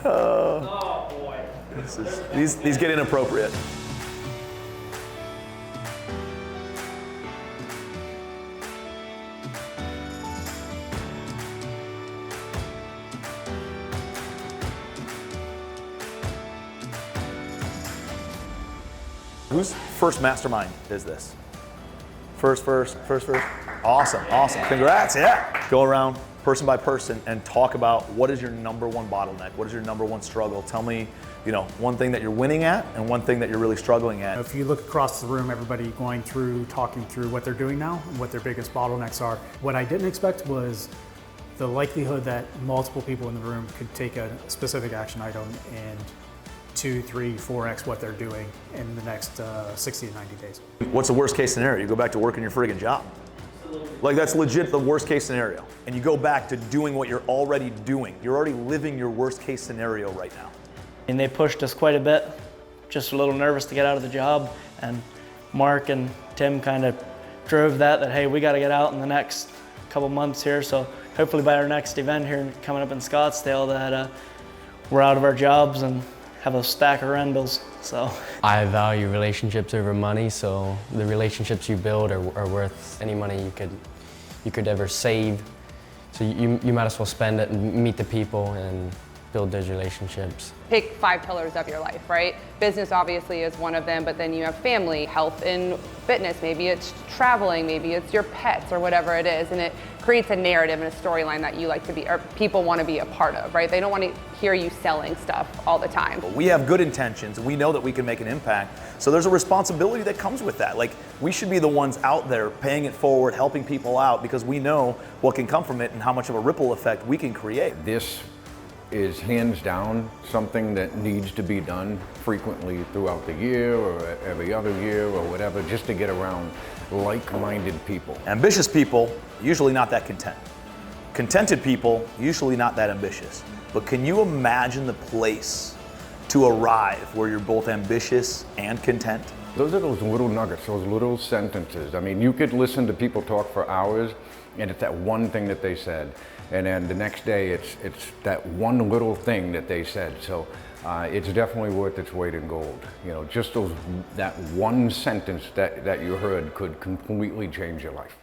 Oh boy. These get inappropriate. Whose first mastermind is this? First. Awesome. Congrats, yeah. Go around person by person and talk about what is your number one bottleneck? What is your number one struggle? Tell me, one thing that you're winning at and one thing that you're really struggling at. If you look across the room, everybody talking through what they're doing now and what their biggest bottlenecks are. What I didn't expect was the likelihood that multiple people in the room could take a specific action item and 2, 3, 4x what they're doing in the next 60 to 90 days. What's the worst case scenario? You go back to working your friggin' job. Like, that's legit the worst case scenario. And you go back to doing what you're already doing. You're already living your worst case scenario right now. And they pushed us quite a bit. Just a little nervous to get out of the job. And Mark and Tim kind of drove that hey, we got to get out in the next couple months here. So hopefully by our next event here coming up in Scottsdale that we're out of our jobs and have a stack of rentals, so. I value relationships over money, so the relationships you build are worth any money you could ever save. So you might as well spend it and meet the people and build those relationships. Pick 5 pillars of your life, right? Business obviously is one of them, but then you have family, health and fitness, maybe it's traveling, maybe it's your pets or whatever it is, and it creates a narrative and a storyline that you like to be, or people want to be a part of, right? They don't want to hear you selling stuff all the time. We have good intentions, and we know that we can make an impact, so there's a responsibility that comes with that. Like, we should be the ones out there paying it forward, helping people out, because we know what can come from it and how much of a ripple effect we can create. This is hands down something that needs to be done frequently throughout the year or every other year or whatever, just to get around like-minded people. Ambitious people, usually not that content. Contented people, usually not that ambitious. But can you imagine the place to arrive where you're both ambitious and content? Those are those little nuggets, those little sentences. I mean, you could listen to people talk for hours and it's that one thing that they said. And then the next day, it's that one little thing that they said. So it's definitely worth its weight in gold. Just that one sentence that you heard could completely change your life.